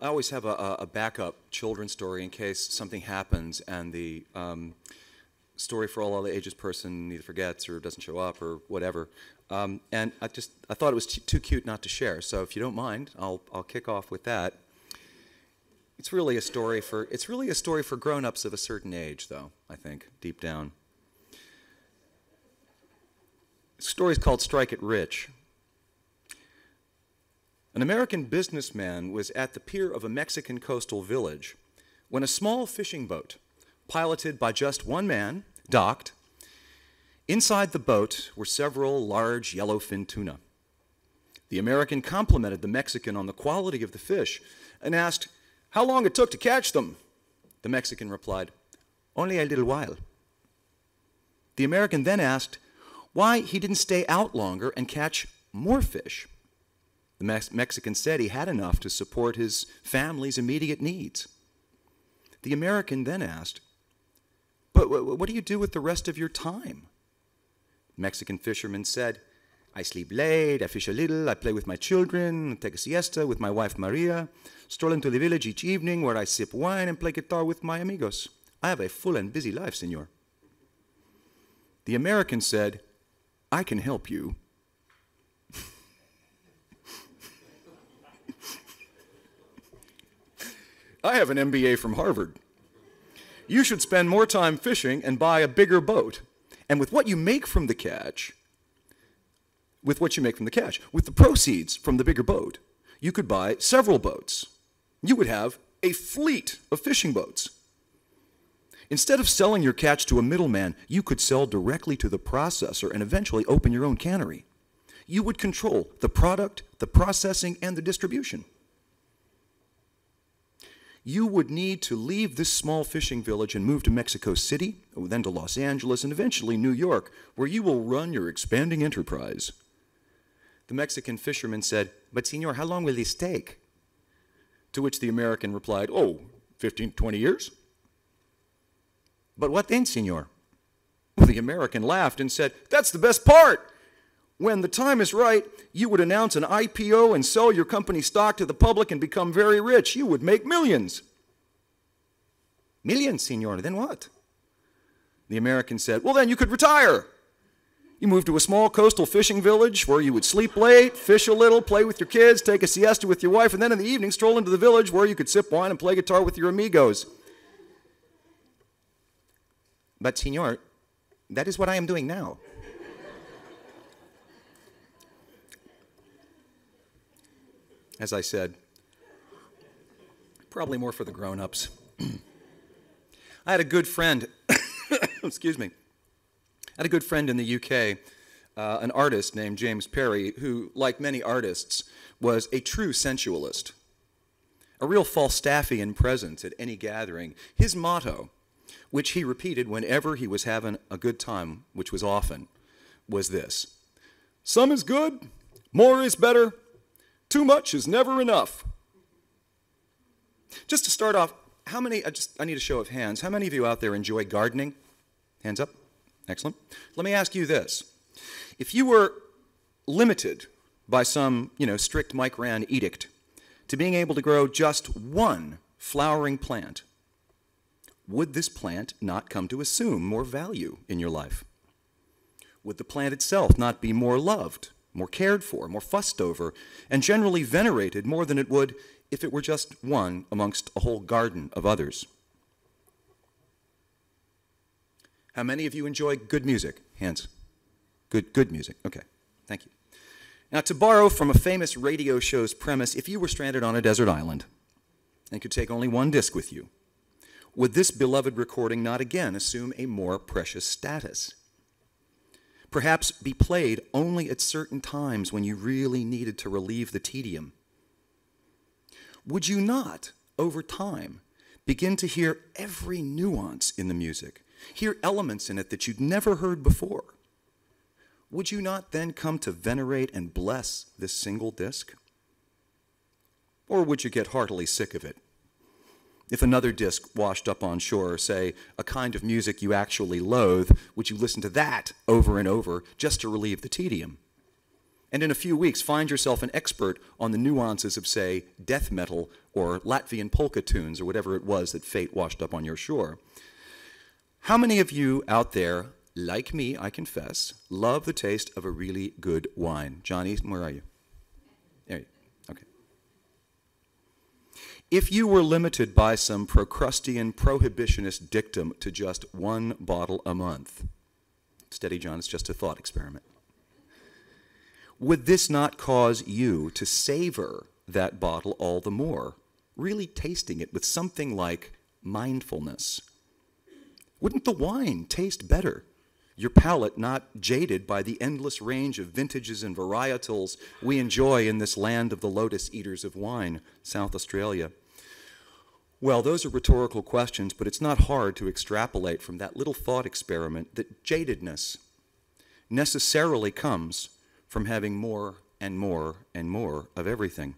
I always have a backup children's story in case something happens and the story for all other ages person either forgets or doesn't show up or whatever. And I thought it was too cute not to share. So if you don't mind, I'll kick off with that. It's really a story for grown-ups of a certain age, though, I think, deep down. The story is called Strike It Rich. An American businessman was at the pier of a Mexican coastal village when a small fishing boat, piloted by just one man, docked. Inside the boat were several large yellowfin tuna. The American complimented the Mexican on the quality of the fish and asked how long it took to catch them. The Mexican replied, "Only a little while." The American then asked why he didn't stay out longer and catch more fish. The Mexican said he had enough to support his family's immediate needs. The American then asked, "But what do you do with the rest of your time?" The Mexican fisherman said, "I sleep late, I fish a little, I play with my children, take a siesta with my wife Maria, stroll into the village each evening where I sip wine and play guitar with my amigos. I have a full and busy life, senor." The American said, "I can help you." "I have an MBA from Harvard. You should spend more time fishing and buy a bigger boat. And with what you make from the catch, with the proceeds from the bigger boat, you could buy several boats. You would have a fleet of fishing boats. Instead of selling your catch to a middleman, you could sell directly to the processor and eventually open your own cannery. You would control the product, the processing, and the distribution. You would need to leave this small fishing village and move to Mexico City, then to Los Angeles, and eventually New York, where you will run your expanding enterprise." The Mexican fisherman said, "But, senor, how long will this take?" To which the American replied, 15, 20 years. "But what then, senor?" Well, the American laughed and said, "That's the best part. When the time is right, you would announce an IPO and sell your company stock to the public and become very rich. You would make millions." "Millions, senor, then what?" The American said, "Well, then you could retire. You move to a small coastal fishing village where you would sleep late, fish a little, play with your kids, take a siesta with your wife, and then in the evening stroll into the village where you could sip wine and play guitar with your amigos." "But, senor, that is what I am doing now." As I said, probably more for the grown-ups. I had a good friend, excuse me, I had a good friend in the UK, an artist named James Perry, who, like many artists, was a true sensualist, a real Falstaffian presence at any gathering. His motto, which he repeated whenever he was having a good time, which was often, was this: "Some is good, more is better, too much is never enough." Just to start off, how many, I need a show of hands, how many of you out there enjoy gardening? Hands up. Excellent. Let me ask you this. If you were limited by some, strict Mike Rand edict to being able to grow just one flowering plant, would this plant not come to assume more value in your life? Would the plant itself not be more loved, more cared for, more fussed over, and generally venerated more than it would if it were just one amongst a whole garden of others? How many of you enjoy good music? Hands. Good music. Okay, thank you. Now, to borrow from a famous radio show's premise, if you were stranded on a desert island and could take only one disc with you, would this beloved recording not again assume a more precious status? Perhaps be played only at certain times when you really needed to relieve the tedium? Would you not, over time, begin to hear every nuance in the music, hear elements in it that you'd never heard before? Would you not then come to venerate and bless this single disc? Or would you get heartily sick of it? If another disc washed up on shore, say, a kind of music you actually loathe, would you listen to that over and over just to relieve the tedium? and in a few weeks find yourself an expert on the nuances of, say, death metal or Latvian polka tunes or whatever it was that fate washed up on your shore. How many of you out there, like me, I confess, love the taste of a really good wine? John Easton, where are you? There you are. Okay. If you were limited by some Procrustean prohibitionist dictum to just one bottle a month, steady, John, it's just a thought experiment. Would this not cause you to savor that bottle all the more, really tasting it with something like mindfulness? Wouldn't the wine taste better? Your palate not jaded by the endless range of vintages and varietals we enjoy in this land of the lotus eaters of wine, South Australia? Well, those are rhetorical questions, but it's not hard to extrapolate from that little thought experiment that jadedness necessarily comes from having more and more and more of everything.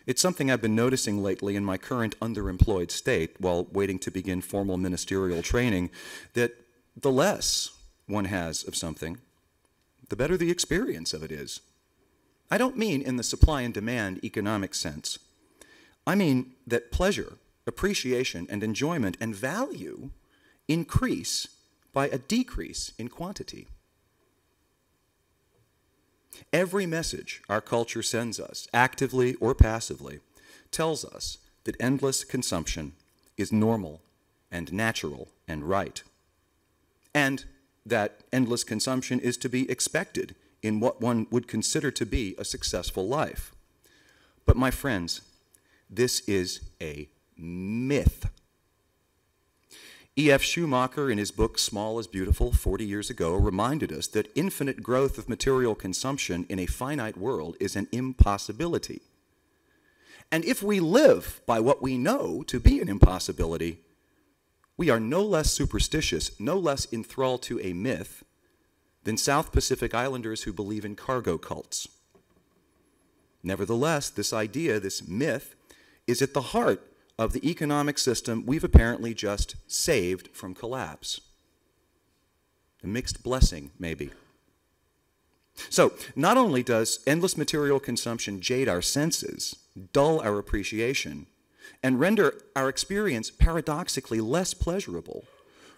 It's something I've been noticing lately in my current underemployed state while waiting to begin formal ministerial training, that the less one has of something, the better the experience of it is. I don't mean in the supply and demand economic sense. I mean that pleasure, appreciation, and enjoyment and value increase by a decrease in quantity. Every message our culture sends us, actively or passively, tells us that endless consumption is normal and natural and right, and that endless consumption is to be expected in what one would consider to be a successful life. But my friends, this is a myth. E.F. Schumacher, in his book Small is Beautiful 40 years ago, reminded us that infinite growth of material consumption in a finite world is an impossibility. And if we live by what we know to be an impossibility, we are no less superstitious, no less enthralled to a myth than South Pacific Islanders who believe in cargo cults. Nevertheless, this idea, this myth, is at the heart of the economic system we've apparently just saved from collapse. A mixed blessing, maybe. So, not only does endless material consumption jade our senses, dull our appreciation, and render our experience paradoxically less pleasurable,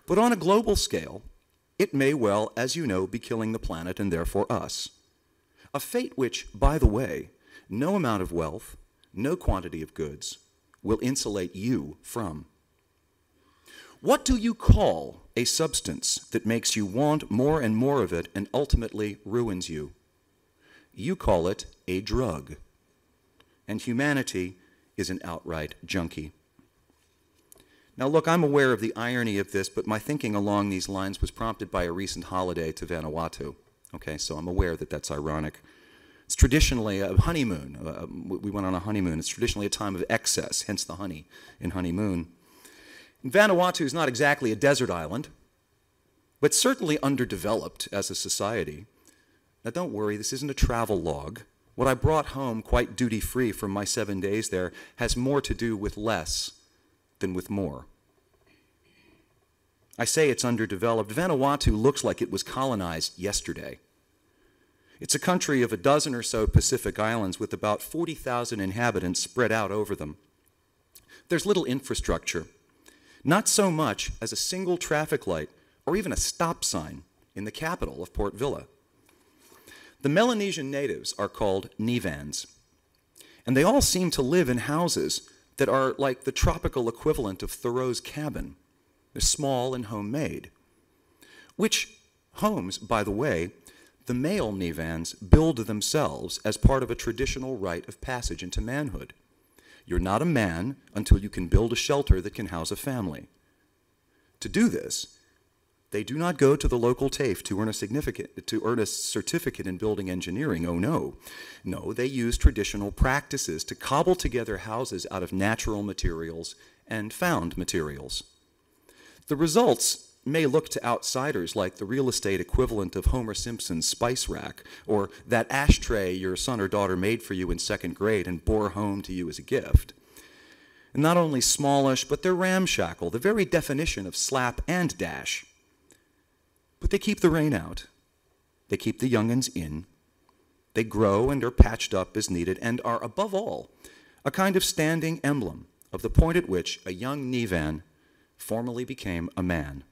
but on a global scale, it may well, as you know, be killing the planet and therefore us. A fate which, by the way, no amount of wealth, no quantity of goods, will insulate you from. What do you call a substance that makes you want more and more of it and ultimately ruins you? You call it a drug. And humanity is an outright junkie. Now look, I'm aware of the irony of this, but my thinking along these lines was prompted by a recent holiday to Vanuatu. Okay, so I'm aware that that's ironic. It's traditionally a honeymoon. We went on a honeymoon. It's traditionally a time of excess, hence the honey in honeymoon. And Vanuatu is not exactly a desert island, but certainly underdeveloped as a society. Now don't worry, this isn't a travel log. What I brought home quite duty-free from my 7 days there has more to do with less than with more. I say it's underdeveloped. Vanuatu looks like it was colonized yesterday. It's a country of a dozen or so Pacific islands with about 40,000 inhabitants spread out over them. There's little infrastructure, not so much as a single traffic light or even a stop sign in the capital of Port Vila. The Melanesian natives are called Nivans, and they all seem to live in houses that are like the tropical equivalent of Thoreau's cabin. They're small and homemade, which homes, by the way, the male Nivans build themselves as part of a traditional rite of passage into manhood. You're not a man until you can build a shelter that can house a family. To do this, they do not go to the local TAFE to earn a certificate in building engineering. Oh no. No, they use traditional practices to cobble together houses out of natural materials and found materials. The results may look to outsiders like the real estate equivalent of Homer Simpson's spice rack, or that ashtray your son or daughter made for you in 2nd grade and bore home to you as a gift. And not only smallish, but they're ramshackle, the very definition of slap and dash. But they keep the rain out. They keep the young'uns in. They grow and are patched up as needed and are, above all, a kind of standing emblem of the point at which a young Nevan formally became a man.